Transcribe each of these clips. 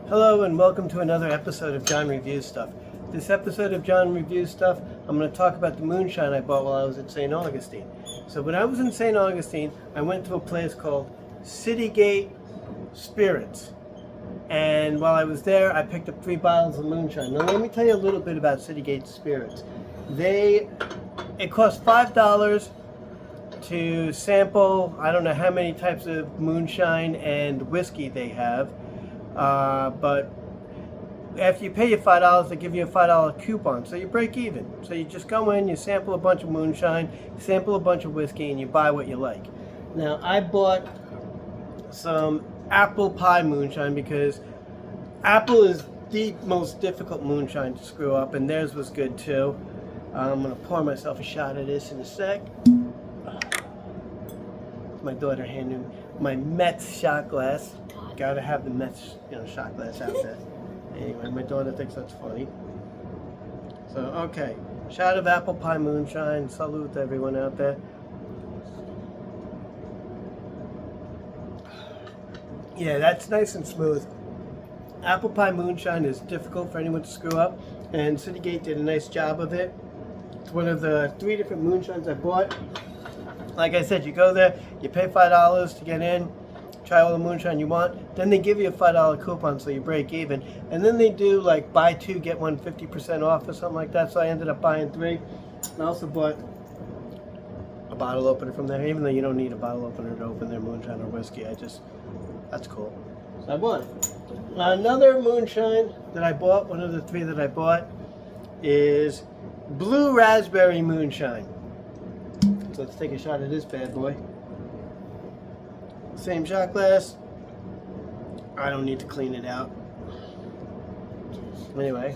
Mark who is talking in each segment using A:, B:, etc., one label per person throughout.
A: Hello and welcome to another episode of John Reviews Stuff. This episode of John Reviews Stuff, I'm going to talk about the moonshine I bought while I was at St. Augustine. So when I was in St. Augustine, I went to a place called Citygate Spirits. And while I was there, I picked up 3 bottles of moonshine. Now let me tell you a little bit about Citygate Spirits. It costs $5 to sample, I don't know how many types of moonshine and whiskey they have. But after you pay your $5, they give you a $5 coupon, so you break even. So you just go in, you sample a bunch of moonshine, you sample a bunch of whiskey, and you buy what you like. Now, I bought some apple pie moonshine because apple is the most difficult moonshine to screw up, and theirs was good too. I'm going to pour myself a shot of this in a sec. My daughter handed me my Mets shot glass. Gotta have the Mets, shot glass out there. Anyway, my daughter thinks that's funny. So, okay. Shot of apple pie moonshine. Salute to everyone out there. Yeah, that's nice and smooth. Apple pie moonshine is difficult for anyone to screw up, and Citygate did a nice job of it. It's one of the 3 different moonshines I bought. Like I said, you go there, you pay $5 to get in, try all the moonshine you want, then they give you a $5 coupon so you break even, and then they do like buy 2 get 1 50% off or something like that. So I ended up buying 3. I also bought a bottle opener from there, even though you don't need a bottle opener to open their moonshine or whiskey. That's cool. So I bought it. Another moonshine that I bought, one of the 3 that I bought, is blue raspberry moonshine. So let's take a shot of this bad boy. Same shot glass. I don't need to clean it out. Anyway.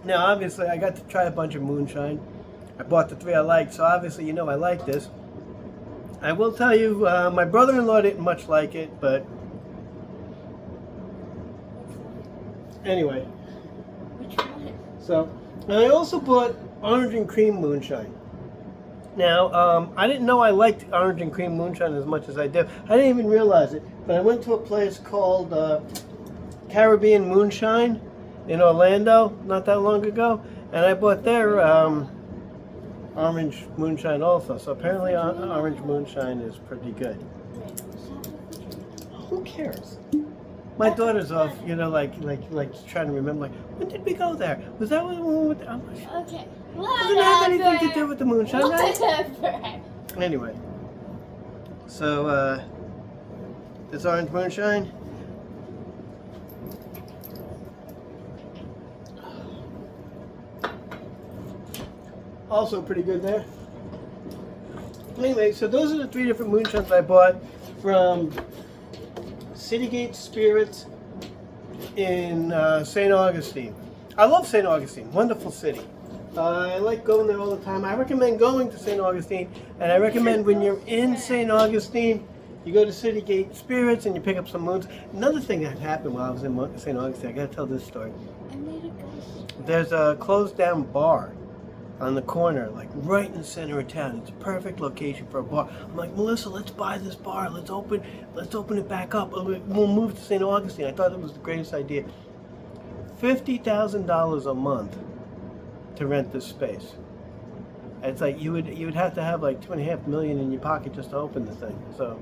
A: Now obviously I got to try a bunch of moonshine. I bought the 3 I liked, so obviously I like this. I will tell you, my brother-in-law didn't much like it, but anyway. So, and I also bought orange and cream moonshine. Now, I didn't know I liked orange and cream moonshine as much as I did. I didn't even realize it, but I went to a place called Caribbean Moonshine in Orlando not that long ago, and I bought their orange moonshine also. So apparently orange moonshine is pretty good. Who cares? My daughter's off, like trying to remember, like, when did we go there? Was that when we went there?
B: Okay.
A: Doesn't have anything to do with the moonshine, right? Anyway. So, this orange moonshine. Also pretty good there. Anyway, so those are the 3 different moonshines I bought from Citygate Spirits in St. Augustine. I love St. Augustine. Wonderful city. I like going there all the time. I recommend going to St. Augustine, and I recommend when you're in St. Augustine, you go to Citygate Spirits and you pick up some moons. Another thing that happened while I was in St. Augustine, I gotta tell this story. There's a closed down bar on the corner, like right in the center of town. It's a perfect location for a bar. I'm like, Melissa, let's buy this bar. Let's open it back up. We'll move to St. Augustine. I thought it was the greatest idea. $50,000 a month to rent this space. It's like you would have to have like $2.5 million in your pocket just to open the thing. So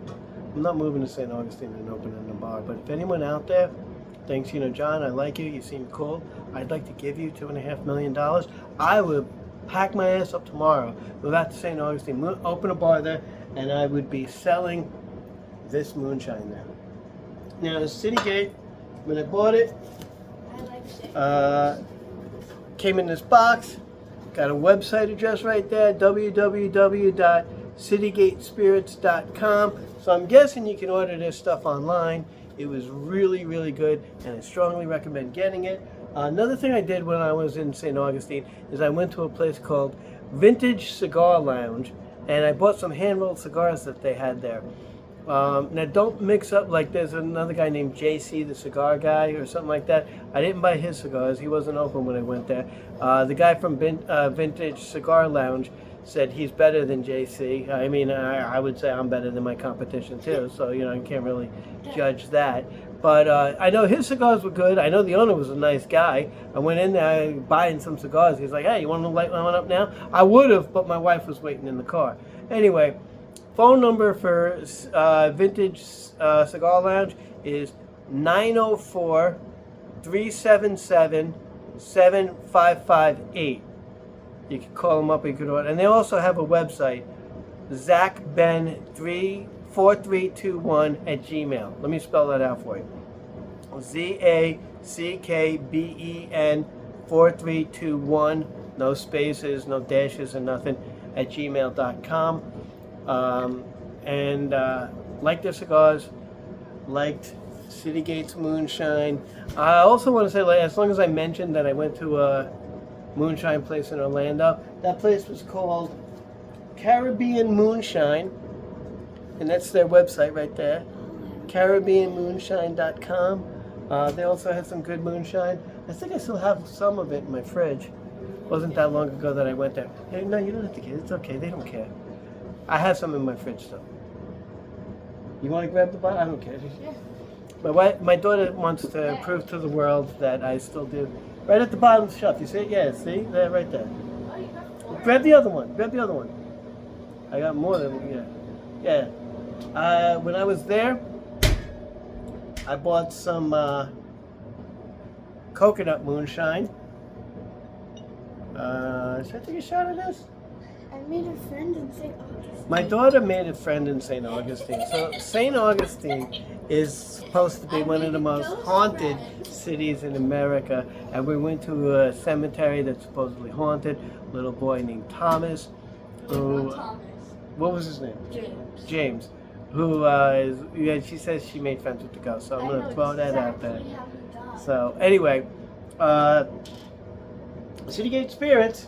A: I'm not moving to St. Augustine and opening a bar. But if anyone out there thinks, John, I like you. You seem cool. I'd like to give you $2.5 million. I would pack my ass up tomorrow, go back to St. Augustine, open a bar there, and I would be selling this moonshine there. Now, the Citygate, when I bought it, came in this box, got a website address right there, www.citygatespirits.com. So I'm guessing you can order this stuff online. It was really, really good, and I strongly recommend getting it. Another thing I did when I was in St. Augustine is I went to a place called Vintage Cigar Lounge, and I bought some hand-rolled cigars that they had there. Now don't mix up, like there's another guy named JC, the cigar guy or something like that. I didn't buy his cigars. He wasn't open when I went there. The guy from Vintage Cigar Lounge said he's better than JC. I mean, I would say I'm better than my competition too, so you know, you can't really judge that. But I know his cigars were good. I know the owner was a nice guy. I went in there buying some cigars. He's like, hey, you want to light one up now? I would have, but my wife was waiting in the car. Anyway, phone number for Vintage Cigar Lounge is 904-377-7558. You can call them up, you can order. And they also have a website, ZachBen4321 @gmail. Let me spell that out for you. ZACKBEN 4321, no spaces, no dashes, and nothing, @gmail.com. Liked their cigars, liked City Gates Moonshine. I also want to say, like, as long as I mentioned that I went to a Moonshine place in Orlando, that place was called Caribbean Moonshine, and that's their website right there, CaribbeanMoonshine.com. They also had some good moonshine. I think I still have some of it in my fridge. It wasn't that long ago that I went there. Hey, no, you don't have to get it. It's okay. They don't care. I have some in my fridge still. You want to grab the bottle? I don't care. My daughter wants to prove to the world that I still do. Right at the bottom of the shelf. You see it? Yeah, see? There, right there. Grab the other one. Grab the other one. I got more than one. Yeah. When I was there, I bought some coconut moonshine. Should I take a shot of this?
B: I made a friend in St. Augustine.
A: My daughter made a friend in St. Augustine. So St. Augustine is supposed to be one of the most haunted cities in America. And we went to a cemetery that's supposedly haunted. A little boy named Thomas. Who, what was his name? James. Who she says she made friends with the ghost. So I'm going to throw that out there. So anyway, City Gate Spirits.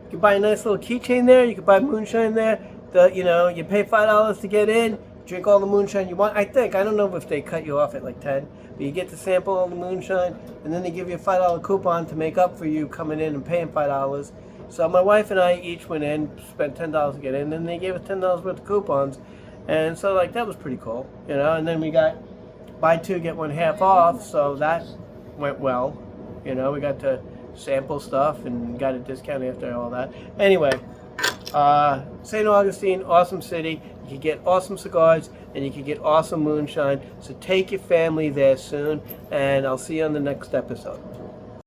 A: You can buy a nice little keychain there. You can buy moonshine there. You pay $5 to get in. Drink all the moonshine you want. I don't know if they cut you off at like 10, but you get to sample all the moonshine, and then they give you a $5 coupon to make up for you coming in and paying $5. So my wife and I each went in, spent $10 to get in, and they gave us $10 worth of coupons, and so like that was pretty cool, And then we got buy two get one half off, so that went well. We got to sample stuff and got a discount after all that. Anyway, St. Augustine, awesome city. You can get awesome cigars and you can get awesome moonshine. So take your family there soon, and I'll see you on the next episode.